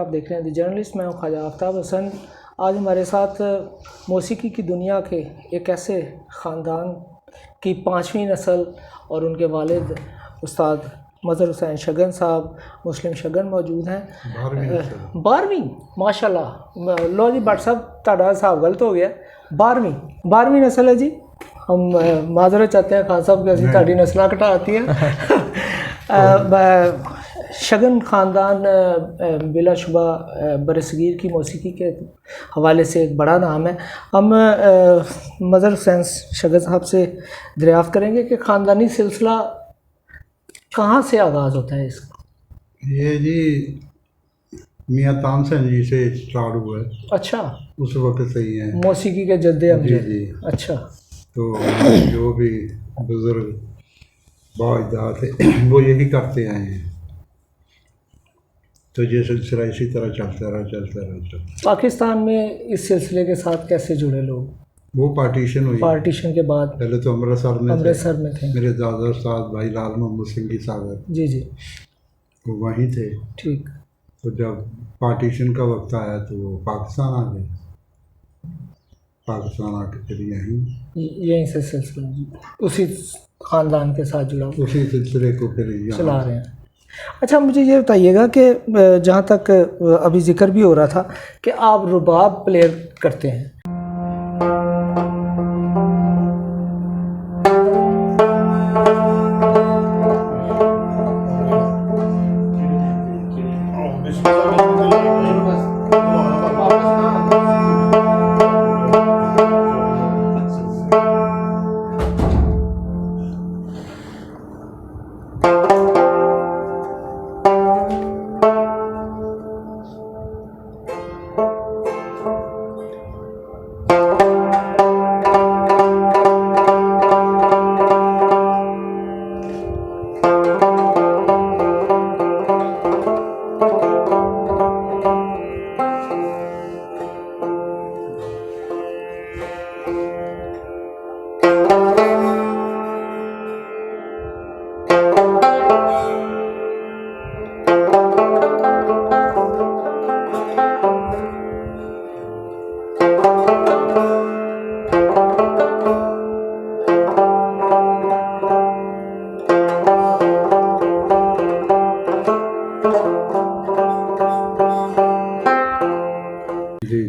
आप देख रहे हैं द जर्नलिस्ट। मैं हूं ख्वाजा आफ्ताब हसन। आज हमारे साथ मौसीकी की दुनिया के एक ऐसे ख़ानदान की 5वीं नस्ल और उनके वालिद उस्ताद मज़हर हुसैन शगन साहब मुस्लिम शगन मौजूद हैं। 12वीं माशाल्लाह। लो जी भट्ट साहब तुहाडा हिसाब गलत हो गया। 12वीं नस्ल है जी। हम माजरत चाहते हैं खान साहब कि असी तुहाडी नस्लां घटाती हैं। शगन ख़ानदान बिलाशुबा बरसगीर की मौसीकी के हवाले से एक बड़ा नाम है। हम मज़हर हुसैन शगन साहब से दरियाफ़्त करेंगे कि ख़ानदानी सिलसिला कहाँ से आगाज़ होता है इसका? ये जी मियाँ तानसेन जी से स्टार्ट हुआ है। अच्छा, उस वक्त से ही है मौसीकी के जद्दे अमजद। जी। अच्छा, तो जो भी बुज़ुर्ग बाअजदाद थे वो यही करते आए हैं। तो ये सिलसिला इसी तरह चलता रहा। पाकिस्तान में इस सिलसिले के साथ कैसे जुड़े लोग? वो पार्टीशन हुई। पार्टीशन के बाद पहले तो अमृतसर में थे। मेरे दादा उस्ताद भाई लाल मोहम्मद सिंह की सागर जी वो वहीं थे। ठीक। तो जब पार्टीशन का वक्त आया तो वो पाकिस्तान आ गए। पाकिस्तान आके फिर यहीं से सिलसिला उसी ख़ानदान के साथ जुड़ा, उसी सिलसिले को फिर चला रहे हैं। अच्छा, मुझे ये बताइएगा कि जहाँ तक अभी जिक्र भी हो रहा था कि आप रुबाब प्लेयर करते हैं।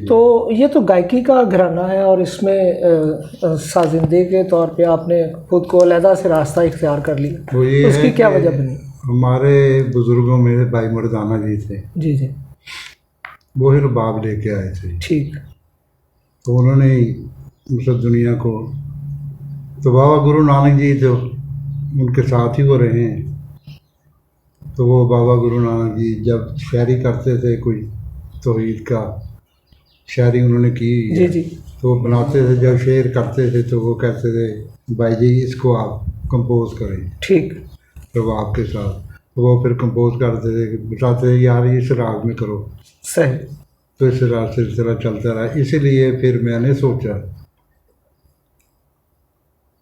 तो ये तो गायकी का घराना है और इसमें साजिंदे के तौर पे आपने खुद को अलहदा से रास्ता इख्तियार कर लिया। वो ये उसकी क्या वजह बनी? हमारे बुजुर्गों में भाई मर्दाना जी थे। जी वो ही रुबाब लेके आए थे। ठीक। तो उन्होंने मतलब दुनिया को तो बाबा गुरु नानक जी तो उनके साथ ही वो रहे हैं। तो वो बाबा गुरु नानक जी जब शायरी करते थे कोई तौहीद का शायरी उन्होंने की जी तो बनाते थे। जब शेर करते थे तो वो कहते थे भाई जी इसको आप कंपोज करें। ठीक। तो आपके साथ तो वो फिर कंपोज करते थे, बताते थे यार इस राग में करो। सही। तो इस राग सिलसिला चलता रहा। इसीलिए फिर मैंने सोचा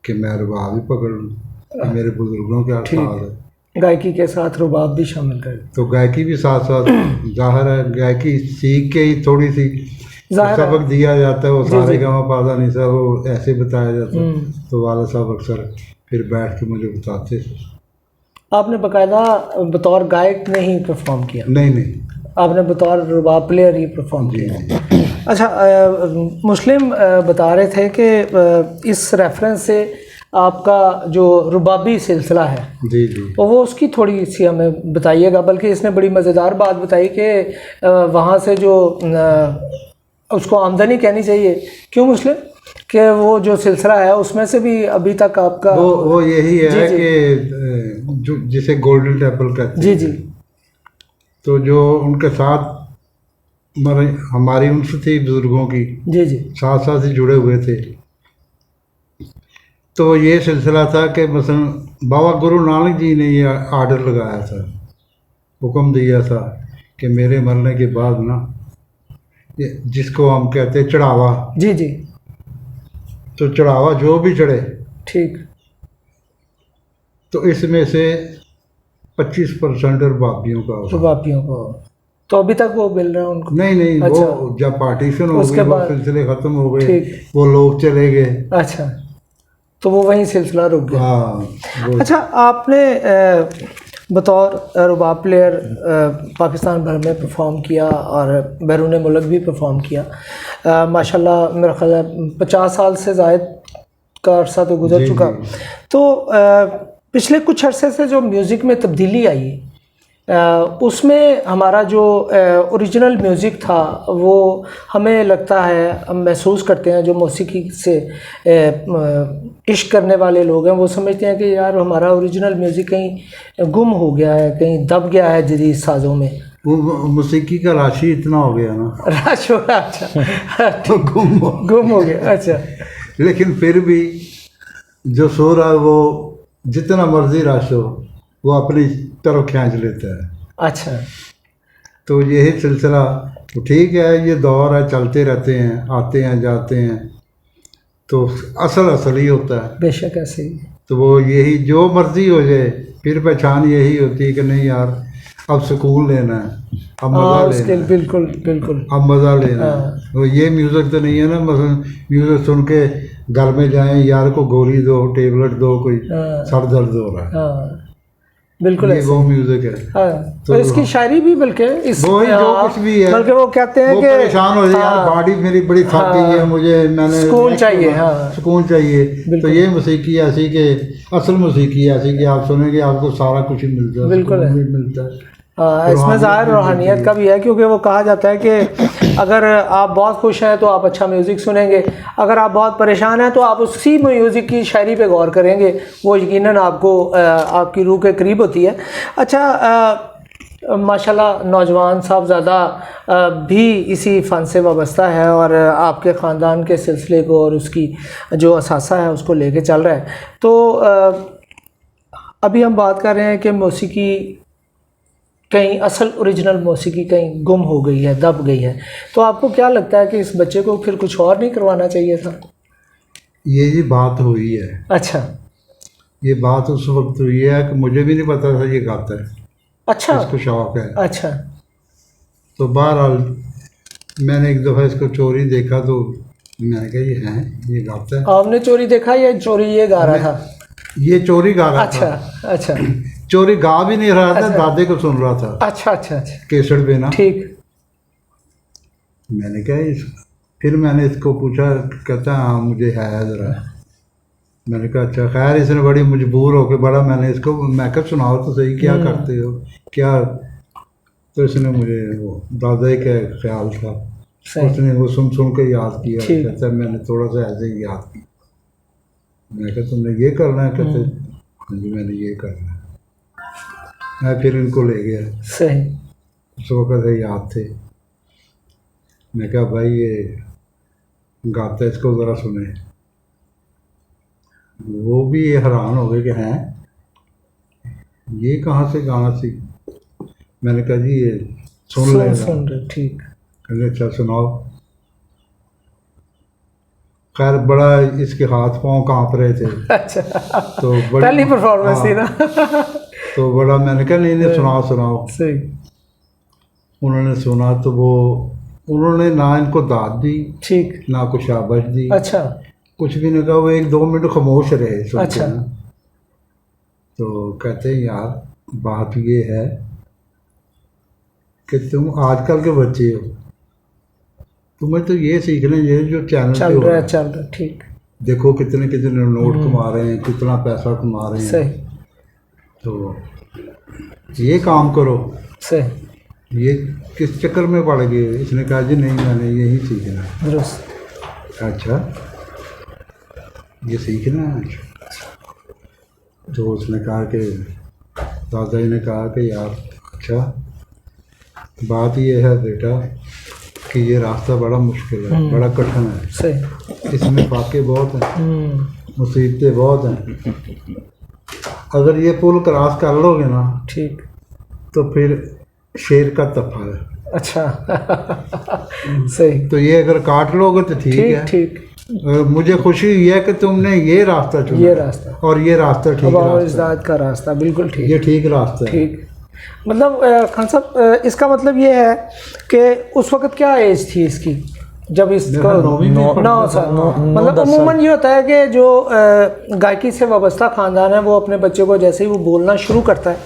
कि मैं रुबाब ही पकड़ लूँ। मेरे बुजुर्गों के अल्फाज है, गायकी के साथ रुबाब भी शामिल कर। तो गायकी भी साथ साथ ज़ाहिर है गायकी सीख के ही थोड़ी सी सबक दिया जाता है। वो सारे गाँव पादा नहीं साहब वो ऐसे बताया जाता है। तो वाला साहब अक्सर फिर बैठ के मुझे बताते थे। आपने बाकायदा बतौर गायक नहीं परफॉर्म किया? नहीं, आपने बतौर रुबाब प्लेयर ही परफॉर्म किया। अच्छा, मुस्लिम बता रहे थे कि इस रेफरेंस से आपका जो रुबाबी सिलसिला है जी वो उसकी थोड़ी सी हमें बताइएगा। बल्कि इसने बड़ी मज़ेदार बात बताई कि वहाँ से जो उसको आमदनी कहनी चाहिए, क्यों मुस्लिम, कि वो जो सिलसिला है उसमें से भी अभी तक आपका वो यही है कि जो जिसे गोल्डन टेम्पल कहते हैं। जी। तो जो उनके साथ हमारी उनसे थी बुजुर्गों की। जी साथ साथ ही जुड़े हुए थे। तो ये सिलसिला था कि मसलन बाबा गुरु नानक जी ने ये आर्डर लगाया था, हुक्म दिया था कि मेरे मरने के बाद ना जिसको हम कहते हैं चढ़ावा। जी। तो चढ़ावा जो भी चढ़े, ठीक, तो इसमें से 25% रुबाबियों का। तो अभी तक वो मिल रहा है उनको? नहीं नहीं, अच्छा। वो जब पार्टीशन हो उसके गई, वो बाद- सिलसिले ख़त्म हो गए, ठीक। वो लोग चले गए। अच्छा, तो वो वहीं सिलसिला रुक गया। हाँ वो अच्छा, आपने बतौर रुबाब प्लेयर पाकिस्तान भर में परफॉर्म किया और बैरून मुल्क भी परफॉर्म किया। माशाल्लाह मेरा ख्याल है 50 साल से ज़ायद का अरसा तो गुजर जी, चुका। जी। तो पिछले कुछ अरसे से जो म्यूज़िक में तब्दीली आई, उसमें हमारा जो ओरिजिनल म्यूज़िक था वो हमें लगता है, हम महसूस करते हैं, जो मौसीकी से इश्क करने वाले लोग हैं वो समझते हैं कि यार हमारा ओरिजिनल म्यूज़िक कहीं गुम हो गया है, कहीं दब गया है जदीद साज़ों में। वो मौसीकी का राशि इतना हो गया ना, राश हो रहा। अच्छा, तो गुम हो गया। अच्छा, लेकिन फिर भी जो सो रहा है वो जितना मर्जी राश हो वो अपनी तरफ खींच लेता है। अच्छा, तो यही सिलसिला, तो ठीक है, ये दौर है, चलते रहते हैं, आते हैं जाते हैं, तो असल ही होता है। बेशक ऐसे ही। तो वो यही जो मर्जी हो जाए, फिर पहचान यही होती है कि नहीं यार अब सुकून लेना है, अब मज़ा लेना है, बिल्कुल बिल्कुल। अब मज़ा लेना है। तो ये म्यूज़िक तो नहीं है ना, मसलन म्यूज़िक सुन के घर में जाएं, यार को गोली दो, टेबलेट दो, कोई सर दर्द हो रहा है, हाँ बिल्कुल ये ऐसे। वो म्यूज़िक है। हाँ, तो इसकी शायरी भी बल्कि इस वही जो कुछ भी है, बल्कि वो कहते हैं वो कि परेशान हो जाए, यार बॉडी मेरी बड़ी थक गई है, मुझे मैंने सुकून चाहिए। हाँ, सुकून चाहिए। तो ये मौसीकी ऐसी कि असल मौसीकी ऐसी कि आप सुनेंगे आपको सारा कुछ ही मिलता है, बिल्कुल सुकून है। भी मिलता है। इसमें ज़ाहिर रूहानियत का भी है, क्योंकि वो कहा जाता है कि अगर आप बहुत खुश हैं तो आप अच्छा म्यूज़िक सुनेंगे, अगर आप बहुत परेशान हैं तो आप उसी म्यूज़िक की शायरी पे गौर करेंगे, वो यकीनन आपको आपकी रूह के करीब होती है। अच्छा, माशाल्लाह नौजवान साहबज़ादा भी इसी फ़न से वाबस्ता है और आपके ख़ानदान के सिलसिले को और उसकी जो असासा है उसको लेके चल रहा है। तो अभी हम बात कर रहे हैं कि मौसीकी कहीं असल ओरिजिनल मौसीकी कहीं गुम हो गई है, दब गई है, तो आपको क्या लगता है कि इस बच्चे को फिर कुछ और नहीं करवाना चाहिए था? ये बात हुई है। अच्छा, ये बात उस वक्त हुई है कि मुझे भी नहीं पता था ये गाता है। अच्छा, इसको शौक है। अच्छा, तो बहरहाल मैंने एक दफ़ा इसको चोरी देखा, तो मैंने कहा ये है, ये गाता है। आपने चोरी देखा या चोरी ये गा रहा था? ये चोरी गा रहा अच्छा, था। अच्छा, चोरी गा भी नहीं रहा था, अच्छा। दादे को सुन रहा था अच्छा, अच्छा, अच्छा, केसट पे ना। ठीक। मैंने कहा फिर मैंने इसको पूछा, कहता हाँ मुझे है ज़रा। मैंने कहा अच्छा। खैर इसने बड़ी मजबूर होकर बड़ा, मैं कहा सुनाओ तो सही, क्या करते हो क्या। तो इसने मुझे वो दादा ही का ख्याल था, उसने वो सुन के याद किया। कहता मैंने थोड़ा सा ऐसे ही याद किया। मैं कहा तुमने ये करना है? कहते हाँ जी मैंने ये करना है। मैं फिर इनको ले गया। सही। उस वक्त याद थे। मैं कहा भाई ये गाता है, इसको ज़रा सुने। वो भी ये हैरान हो गए कि हैं ये कहाँ से गाना सीख। मैंने कहा जी ये सुन ले। ठीक। कहने अच्छा सुनाओ। खैर बड़ा इसके हाथ पाँव काँप रहे थे। अच्छा, तो पहली परफॉर्मेंस थी ना। तो बड़ा मैंने कहा नहीं सुनाओ। सही। उन्होंने सुना तो वो उन्होंने ना इनको दाद दी, ठीक, ना कुछ शाबाश दी, अच्छा, कुछ भी नहीं कहा। वो 1-2 मिनट खामोश रहे सुन के। अच्छा। तो कहते हैं यार बात ये है कि तुम आजकल के बच्चे हो, तुम्हें तो ये सीखना चाहिए जो चैनल चल रहा है। ठीक। देखो कितने नोट कमा रहे हैं, कितना पैसा कमा रहे हैं। सही। तो ये काम करो। सही। ये किस चक्कर में पड़ गए? इसने कहा जी नहीं मैंने यही सीखना है। दुरुस्त। अच्छा ये सीखना है। तो उसने कहा कि दादा जी ने कहा कि यार अच्छा बात ये है बेटा कि ये रास्ता बड़ा मुश्किल है, बड़ा कठिन है। सही। इसमें फाके बहुत हैं, मुसीबतें बहुत हैं। अगर ये पुल क्रॉस कर लोगे ना, ठीक, तो फिर शेर का तफा है। अच्छा। सही। तो ये अगर काट लोगे तो ठीक है। ठीक। मुझे खुशी हुई है कि तुमने ये रास्ता चुना, ये रास्ता, और ये रास्ता ठीक रास्ता, का रास्ता बिल्कुल ठीक, ये ठीक रास्ता है। ठीक। मतलब खान साहब इसका मतलब ये है कि उस वक्त क्या एज थी इसकी जब इसको 9 साल मतलब अमूमन ये होता है कि जो गायकी से वाबस्ता ख़ानदान है वो अपने बच्चे को जैसे ही वो बोलना शुरू करता है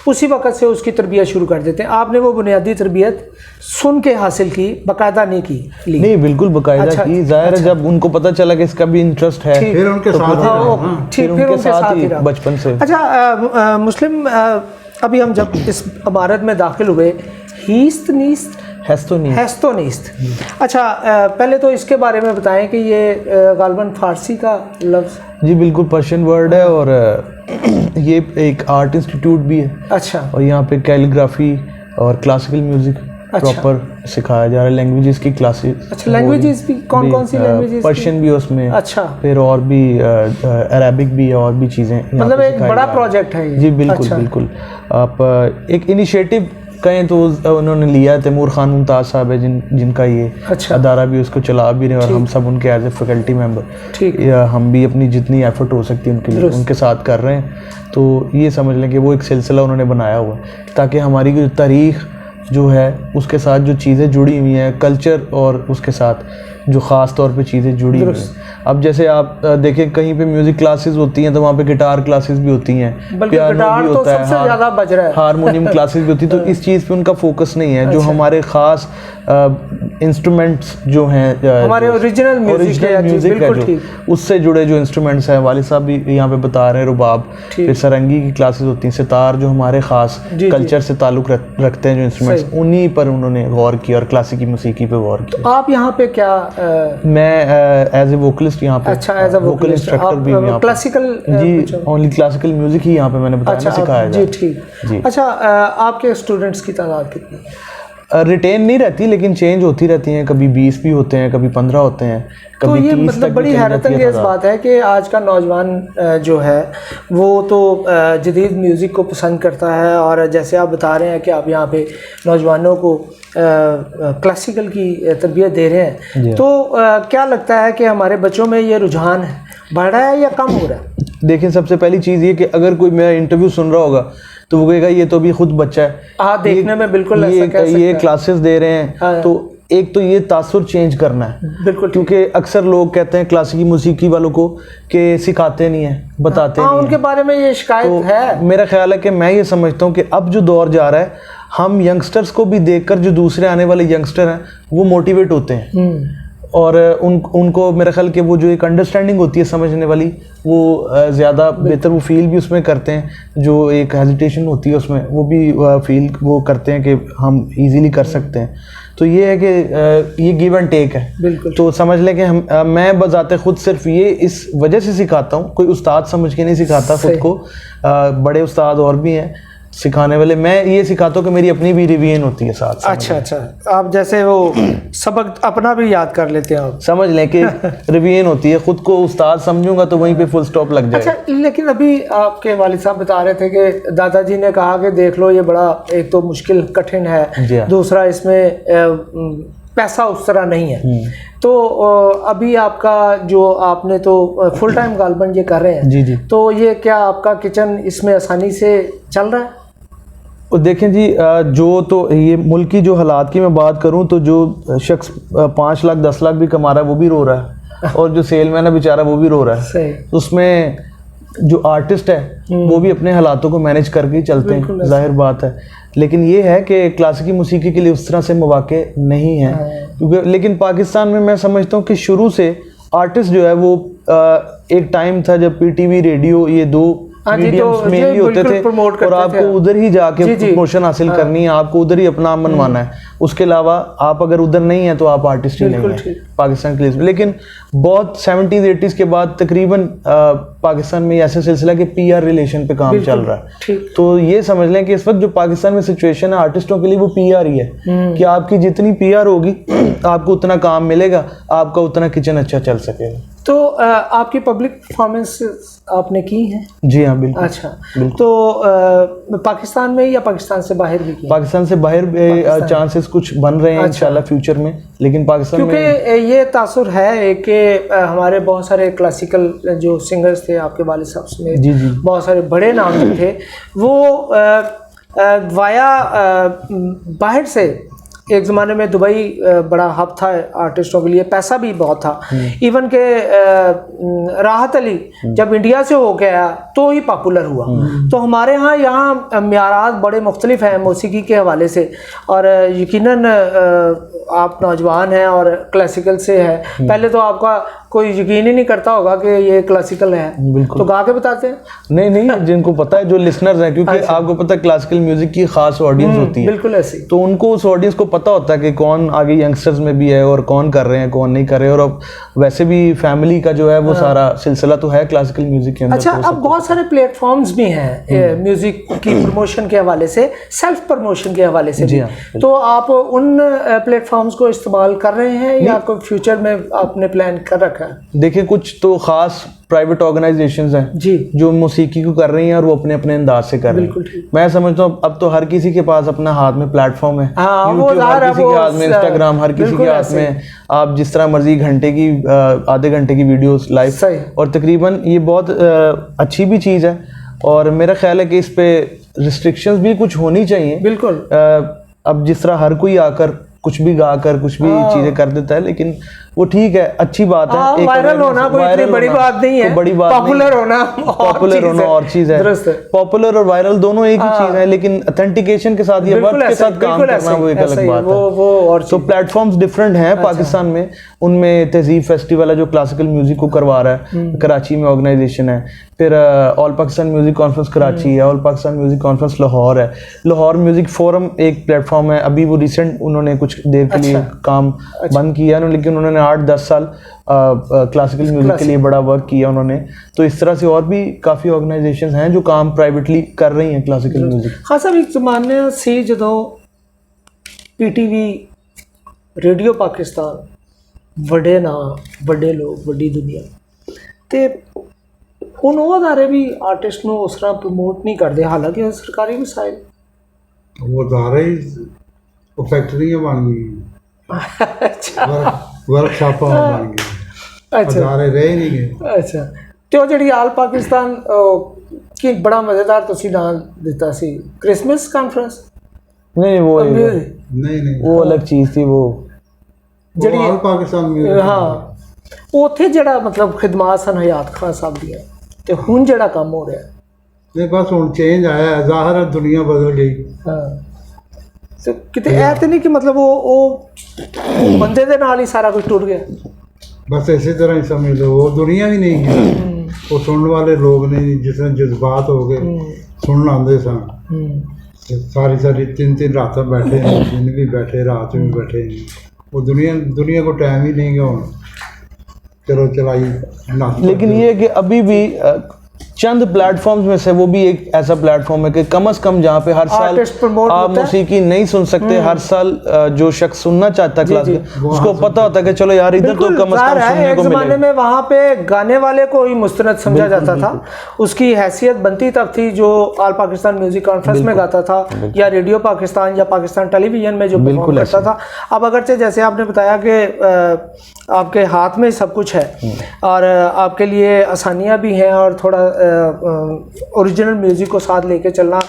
उसी वक्त से उसकी तरबियत शुरू कर देते हैं। आपने वो बुनियादी तरबियत सुन के हासिल की, बाकायदा नहीं की ली? नहीं, बिल्कुल बाकायदा अच्छा, की। जाहिर है जब उनको पता चला कि इसका भी इंटरेस्ट है फिर उनके साथ ही रहा। ठीक, फिर उनके साथ ही रहा बचपन से। अच्छा मुस्लिम अभी हम जब इस इमारत में दाखिल हुए, हीस्त नीस्त हेस्तोनीस्त। अच्छा पहले तो इसके बारे में बताएं कि ये गालबन फारसी का लफ्ज़? जी बिल्कुल, पर्शियन वर्ड है और ये एक आर्ट इंस्टीट्यूट भी है। अच्छा। और यहाँ पे कैलीग्राफी और क्लासिकल म्यूजिक प्रॉपर सिखाया जा रहा है। लैंग्वेजेस की क्लासेस। अच्छा, लैंग्वेजेस भी कौन सी लैंग्वेजेस? पर्शियन भी उसमें। अच्छा। फिर और भी अरबिक भी है और भी चीज़ें, मतलब एक बड़ा प्रोजेक्ट है ये? जी बिल्कुल। अच्छा। बिल्कुल आप एक इनिशिएटिव कहें तो उन्होंने लिया है। तैमूर खान मुमताज़ साहब है जिनका ये अच्छा। अदारा भी उसको चला भी रहे और हम सब उनके एज ए फैकल्टी मेंबर या हम भी अपनी जितनी एफर्ट हो सकती है उनके लिए उनके साथ कर रहे हैं। तो ये समझ लें कि वो एक सिलसिला उन्होंने बनाया हुआ है ताकि हमारी जो तारीख़ जो है उसके साथ जो चीज़ें जुड़ी हुई हैं, कल्चर और उसके साथ जो ख़ास तौर पे चीज़ें जुड़ी हुई हैं। अब जैसे आप देखें कहीं पे म्यूज़िक क्लासेस होती हैं तो वहाँ पे गिटार क्लासेस भी होती हैं, पियानो भी होता है, ज़्यादा बज रहा है, हारमोनियम क्लासेस भी होती है। तो इस चीज़ पे उनका फोकस नहीं है। जो हमारे ख़ास इंस्ट्रूमेंट्स जो हैं, हमारे ओरिजिनल म्यूज़िक है जो उससे जुड़े जो इंस्ट्रूमेंट्स हैं, वालिद साहब भी यहाँ पे बता रहे हैं, रुबाब, फिर सरंगी की क्लासेस होती हैं, सितार, जो हमारे ख़ास कल्चर से ताल्लुक़ रखते हैं जो इंस्ट्रूमेंट्स, उन्हीं पर उन्होंने गौर किया और क्लासिकी मौसीकी पे गौर किया। तो आप यहाँ पे क्या? मैं एज ए वोकलिस्ट यहाँ पे। अच्छा, एज ए वोकल इंस्ट्रक्टर भी यहाँ पे? क्लासिकल? जी, ओनली क्लासिकल म्यूजिक ही यहाँ पे मैंने बताया सिखाया जी ठीक जी। अच्छा आपके स्टूडेंट्स की तादाद कितनी है? रिटेन नहीं रहती लेकिन चेंज होती रहती हैं, कभी 20 भी होते हैं, कभी 15 होते हैं, तो ये मतलब बड़ी हैरतअंगेज़ बात है कि आज का नौजवान जो है वो तो जदीद म्यूज़िक को पसंद करता है और जैसे आप बता रहे हैं कि आप यहाँ पे नौजवानों को क्लासिकल की तरबियत दे रहे हैं, तो क्या लगता है कि हमारे बच्चों में ये रुझान बढ़ रहा है या कम हो रहा है? देखिए, सबसे पहली चीज़ ये कि अगर कोई मेरा इंटरव्यू सुन रहा होगा तो वो कहेगा ये तो अभी खुद बच्चा है। हाँ, देखने में बिल्कुल ये क्लासेस दे रहे हैं। तो एक तो ये तासुर चेंज करना है बिल्कुल, क्योंकि अक्सर लोग कहते हैं क्लासिकी मौसीकी वालों को कि सिखाते नहीं है, बताते नहीं उनके बारे में ये शिकायत है। मेरा ख्याल है कि मैं ये समझता हूँ कि अब जो दौर जा रहा है, हम यंगस्टर्स को भी देखकर जो दूसरे आने वाले यंगस्टर हैं वो मोटिवेट होते हैं और उनको मेरा ख्याल कि वो जो एक अंडरस्टैंडिंग होती है समझने वाली, वो ज़्यादा बेहतर वो फील भी उसमें करते हैं। जो एक हेजिटेशन होती है उसमें वो भी फील वो करते हैं कि हम इजीली कर सकते हैं। तो ये है कि ये गिव एंड टेक है बिल्कुल। तो समझ लें कि मैं बजाते खुद सिर्फ ये इस वजह से सिखाता हूँ, कोई उस्ताद समझ के नहीं सिखाता खुद को। बड़े उस्ताद और भी हैं सिखाने वाले, मैं ये सिखाता हूँ कि मेरी अपनी भी रिवीजन होती है साथ। अच्छा, आप जैसे वो सबक अपना भी याद कर लेते हैं, आप समझ लें कि रिवीजन होती है। खुद को उस्ताद समझूंगा तो वहीं पे फुल स्टॉप लग जाएगा। अच्छा, लेकिन अभी आपके वालिद साहब बता रहे थे कि दादाजी ने कहा कि देख लो ये बड़ा एक तो मुश्किल कठिन है, दूसरा इसमें पैसा उस तरह नहीं है। तो अभी आपका जो आपने तो फुल टाइम गालबन ये कर रहे हैं जी, तो ये क्या आपका किचन इसमें आसानी से चल रहा है? देखें जी, जो तो ये मुल्क की जो हालात की मैं बात करूं तो जो शख्स 5 लाख 10 लाख भी कमा रहा है वो भी रो रहा है और जो सेलमैन है बेचारा वो भी रो रहा है। उसमें जो आर्टिस्ट है वो भी अपने हालातों को मैनेज करके ही चलते हैं, जाहिर बात है। लेकिन ये है कि क्लासिकी मौसीकी के लिए उस तरह से मौके नहीं हैं, क्योंकि लेकिन पाकिस्तान में मैं समझता हूँ कि शुरू से आर्टिस्ट जो है वो एक टाइम था जब PTV, रेडियो, ये 2 मीडियम्स मेनली होते थे और आपको उधर ही जाके प्रमोशन हासिल करनी है, आपको उधर ही अपना मनवाना है। उसके अलावा आप अगर उधर नहीं है तो आप आर्टिस्ट ही नहीं है पाकिस्तान के लिए। लेकिन बहुत 70s 80s के बाद तकरीबन पाकिस्तान में ऐसा सिलसिला कि PR रिलेशन पे काम चल रहा है। तो ये समझ लें कि इस वक्त जो पाकिस्तान में सिचुएशन है आर्टिस्टों के लिए वो PR ही है कि आपकी जितनी PR होगी आपको उतना काम मिलेगा, आपका उतना किचन अच्छा चल सकेगा। तो आपकी पब्लिक परफॉर्मेंस आपने की है? जी हाँ, बिल्कुल। अच्छा, बिल्कुल। तो पाकिस्तान में या पाकिस्तान से बाहर भी की? पाकिस्तान से बाहर चांसेस कुछ बन रहे हैं इंशाल्लाह फ्यूचर में, लेकिन पाकिस्तान में क्योंकि ये तासुर है कि हमारे बहुत सारे क्लासिकल जो सिंगर्स थे आपके वालिद साहब में, बहुत सारे बड़े नाम थे, वो वाया बाहर से एक ज़माने में दुबई बड़ा हब था आर्टिस्टों के लिए, पैसा भी बहुत था। इवन के राहत अली जब इंडिया से हो गया तो ही पॉपुलर हुआ। तो हमारे यहाँ म्यारात बड़े मुख्तलिफ हैं मौसीकी के हवाले से, और यकीनन आप नौजवान हैं और क्लासिकल से है, पहले तो आपका कोई यकीन ही नहीं करता होगा कि ये क्लासिकल है, तो गा के बताते हैं? नहीं, जिनको पता है, जो लिसनर्स हैं, क्योंकि आपको पता है क्लासिकल म्यूजिक की खास ऑडियंस होती है, बिल्कुल ऐसे, तो उनको उस ऑडियंस को पता होता है कि कौन आगे यंगस्टर्स में भी है और कौन कर रहे हैं कौन नहीं कर रहे हैं। और अब वैसे भी फैमिली का जो है वो सारा सिलसिला तो है क्लासिकल म्यूजिक के अंदर। अच्छा, अब बहुत सारे प्लेटफॉर्म्स भी हैं म्यूजिक की प्रमोशन के हवाले से, सेल्फ प्रमोशन के हवाले से भी, तो आप उन प्लेटफॉर्म्स को इस्तेमाल कर रहे हैं या कोई फ्यूचर में आपने प्लान कर रखा है? देखिए, कुछ तो खास प्राइवेट ऑर्गेनाइजेशंस हैं जी जो मौसीकी को कर रही हैं और वो अपने अपने अंदाज से कर रहे हैं। मैं समझता हूँ अब तो हर किसी के पास अपना हाथ में प्लेटफॉर्म है, यूट्यूब हर किसी के हाथ में, इंस्टाग्राम हर किसी के हाथ में, आप जिस तरह मर्जी घंटे की आधे घंटे की वीडियोस लाइव, और तकरीबन ये बहुत अच्छी भी चीज़ है। और मेरा ख्याल है कि इस पे रिस्ट्रिक्शंस भी कुछ होनी चाहिए। बिल्कुल, अब जिस तरह हर कोई आकर कुछ भी गाकर कुछ भी चीजें कर देता है, लेकिन वो ठीक है, अच्छी बात है। वायरल होना कोई इतनी बड़ी बात नहीं है, बड़ी बात, पॉपुलर होना और चीज है। पॉपुलर और वायरल दोनों एक ही चीज है, लेकिन ऑथेंटिकेशन के साथ, ये वर्ड के साथ काम करना वो एक अलग बात है। तो प्लेटफॉर्म्स डिफरेंट हैं पाकिस्तान में, उनमें तहजीब फेस्टिवल है जो क्लासिकल म्यूजिक को करवा रहा है, कराची में ऑर्गेनाइजेशन है। फिर all Pakistan music conference Karachi है, all Pakistan music conference Lahore है, लाहौर म्यूजिक फोरम एक प्लेटफॉर्म है। अभी वो रिसेंट उन्होंने कुछ देर के लिए काम बंद किया, लेकिन उन्होंने 8-10 साल क्लासिकल म्यूजिक के लिए बड़ा वर्क किया उन्होंने। तो इस तरह से और भी काफ़ी ऑर्गेनाइजेशंस हैं जो काम प्राइवेटली कर रही हैं क्लासिकल म्यूजिक। हाँ साहब, एक ज़माने से जो PTV रेडियो पाकिस्तान बड़े ना बड़े लोग बड़ी दुनिया ते ਹੁਣ ਉਹ ਅਦਾਰੇ ਵੀ ਆਰਟਿਸਟ ਨੂੰ ਉਸ ਤਰ੍ਹਾਂ ਪ੍ਰਮੋਟ ਨਹੀਂ ਕਰਦੇ, ਹਾਲਾਂਕਿ ਉਹ ਸਰਕਾਰੀ ਵਸਾਇਲ, ਉਹ ਅਦਾਰੇ ਉਹ ਫੈਕਟਰੀਆਂ ਬਣ ਗਈਆਂ। ਅੱਛਾ, ਵਰਕਸ਼ਾਪਾਂ ਬਣ ਗਈਆਂ। ਅੱਛਾ, ਅਦਾਰੇ ਰਹੇ ਨਹੀਂ ਗਏ। ਅੱਛਾ, ਤੇ ਉਹ ਜਿਹੜੀ ਆਲ ਪਾਕਿਸਤਾਨ ਕੀ ਬੜਾ ਮਜ਼ੇਦਾਰ ਤੁਸੀਂ ਨਾਂ ਦਿੱਤਾ ਸੀ, क्रिसमस कॉन्फ्रेंस? नहीं, वो नहीं, वो अलग चीज़ थी। वो ਜਿਹੜੀ ਆਲ ਪਾਕਿਸਤਾਨ, ਹਾਂ, ਉੱਥੇ ਜਿਹੜਾ ਮਤਲਬ ਖਿਦਮਾਤ ਸਨ ਹਯਾਤ ਖਾਨ ਸਾਹਿਬ ਦੀਆਂ, ਤੇ ਹੁਣ ਜਿਹੜਾ ਕੰਮ ਹੋ ਰਿਹਾ ਨਹੀਂ, ਬਸ ਹੁਣ ਚੇਂਜ ਆਇਆ, ਜ਼ਾਹਰ ਹੈ ਦੁਨੀਆ ਬਦਲ ਗਈ। ਹਾਂ, ਤੇ ਕਿਤੇ ਇਹ ਤੇ ਨਹੀਂ ਕਿ ਮਤਲਬ ਉਹ ਬੰਦੇ ਦੇ ਨਾਲ ਹੀ ਸਾਰਾ ਕੁਝ ਟੁੱਟ ਗਿਆ। ਬਸ ਇਸੇ ਤਰ੍ਹਾਂ ਹੀ ਸਮਝ ਲਓ, ਉਹ ਦੁਨੀਆ ਵੀ ਨਹੀਂ ਹੈ, ਉਹ ਸੁਣਨ ਵਾਲੇ ਲੋਕ ਨੇ ਜਿਸ ਤਰ੍ਹਾਂ ਜਜ਼ਬਾਤ ਹੋ ਗਏ, ਸੁਣਨ ਆਉਂਦੇ ਸਨ। ਸਾਰੀ 3-3 ਰਾਤਾਂ ਬੈਠੇ ਨੇ, ਦਿਨ ਵੀ ਬੈਠੇ, ਰਾਤ ਵੀ ਬੈਠੇ ਨੇ। वो दुनिया को टाइम ही नहीं है, चलो चलाई। लेकिन ये है कि अभी भी चंद प्लेटफॉर्म्स में से वो भी एक ऐसा प्लेटफॉर्म है कि कम से कम जहाँ पे हर साल आप मौसीकी नहीं सुन सकते, हर साल जो शख्स सुनना चाहता है उसको पता होता है कि चलो यार इधर तो कम से कम सुनने को मिलेगा। में वहाँ पे गाने वाले को ही मुस्तनद समझा जाता था, उसकी हैसियत बनती तब थी जो ऑल पाकिस्तान म्यूजिक कॉन्फ्रेंस में गाता था या रेडियो पाकिस्तान या पाकिस्तान टेलीविजन में जो परफॉर्म करता था। अब अगरचे जैसे आपने बताया कि आपके हाथ में सब कुछ है और आपके लिए आसानियाँ भी हैं और थोड़ा ओरिजिनल म्यूज़िक को साथ लेके चलना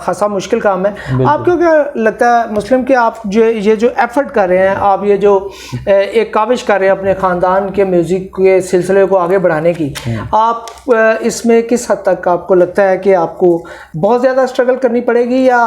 खासा मुश्किल काम है। आपको क्या लगता है मुस्लिम कि आप ये जो एफर्ट कर रहे हैं, आप ये जो एक काविश कर रहे हैं अपने ख़ानदान के म्यूज़िक के सिलसिले को आगे बढ़ाने की, आप इसमें किस हद तक आपको लगता है कि आपको बहुत ज़्यादा स्ट्रगल करनी पड़ेगी या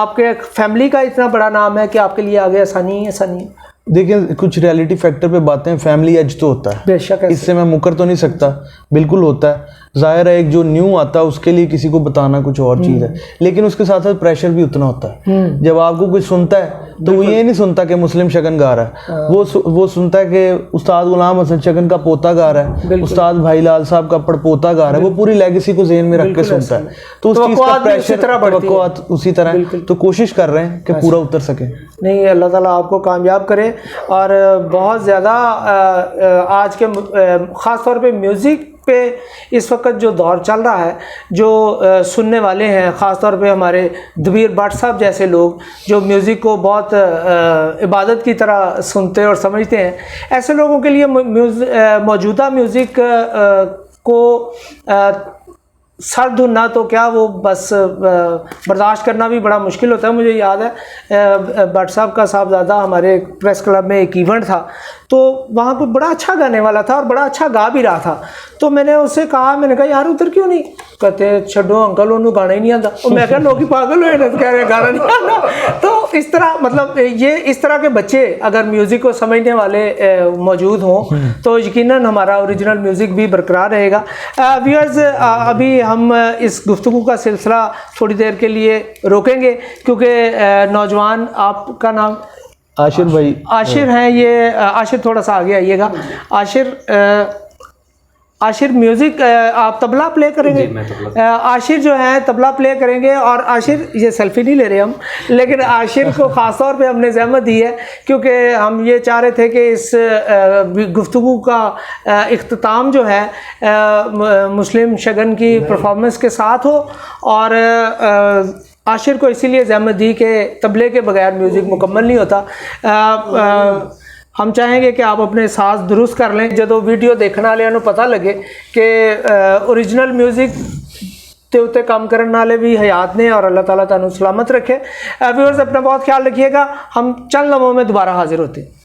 आपके फैमिली का इतना बड़ा नाम है कि आपके लिए आगे आसानी ही आसानी है? देखिए, कुछ रियलिटी फैक्टर पे बातें, फैमिली एज तो होता है, बेशक इससे मैं मुकर तो नहीं सकता, बिल्कुल होता है। जाहिर है एक जो न्यू आता है उसके लिए किसी को बताना कुछ और चीज़ है, लेकिन उसके साथ साथ प्रेशर भी उतना होता है। जब आपको कोई सुनता है तो वो ये नहीं सुनता कि मुस्लिम शगन गा रहा है, वो सुनता है कि उस्ताद गुलाम हसन शगन का पोता गा रहा है, उस्ताद भाई लाल साहब का पड़पोता गा रहा है, वो पूरी लेगेसी को ज़हन में रख के सुनता है। तो उस चीज़ का प्रेशर उसी तरह, तो कोशिश कर रहे हैं कि पूरा उतर सके। नहीं, अल्लाह ताला आपको कामयाब करे। और बहुत ज़्यादा आज के ख़ास तौर पे म्यूज़िक पे इस वक्त जो दौर चल रहा है, जो सुनने वाले हैं, ख़ास तौर पे हमारे दबीर भट्ट साहब जैसे लोग जो म्यूज़िक को बहुत इबादत की तरह सुनते और समझते हैं, ऐसे लोगों के लिए मौजूदा म्यूज़िक को सर धुनना तो क्या, वो बस बर्दाश्त करना भी बड़ा मुश्किल होता है। मुझे याद है भट्ट साहब का साहबजादा हमारे प्रेस क्लब में एक इवेंट था, तो वहाँ कोई बड़ा अच्छा गाने वाला था और बड़ा अच्छा गा भी रहा था। तो मैंने उससे कहा, मैंने कहा यार उधर क्यों नहीं? कहते छड्डो अंकल उन्होंने गाना ही नहीं आता। और मैं कहा लोग ही पागल हुए ना, कह रहे गाना नहीं आता। तो इस तरह मतलब ये इस तरह के बच्चे अगर म्यूज़िक को समझने वाले मौजूद हों तो यकीनन हमारा ओरिजिनल म्यूज़िक भी बरकरार रहेगा। व्यूअर्स, अभी हम इस गुफ्तगू का सिलसिला थोड़ी देर के लिए रोकेंगे क्योंकि नौजवान, आपका नाम आशिर भाई, आशिर हैं ये। आशिर थोड़ा सा आगे आइएगा। आशिर म्यूज़िक, आप तबला प्ले करेंगे? आशिर जो है तबला प्ले करेंगे। और आशिर, ये सेल्फी नहीं ले रहे हम, लेकिन आशिर को ख़ास तौर पे हमने ज़हमत दी है क्योंकि हम ये चाह रहे थे कि इस गुफ्तगू का इख्तिताम जो है मुस्लिम शगन की परफॉर्मेंस के साथ हो। और आशिर को इसीलिए ज़हमत दी कि तबले के बगैर म्यूज़िक मुकम्मल नहीं होता। हम चाहेंगे कि आप अपने साज दुरुस्त कर लें, जो वीडियो देखने वाले पता लगे कि ओरिजिनल म्यूज़िक ते उत्ते काम करने वाले भी हयात ने, और अल्लाह ताला तुहानू सलामत रखे। व्यूअर्स, अपना बहुत ख्याल रखिएगा। हम चंद लम्हों में दोबारा हाजिर होते हैं।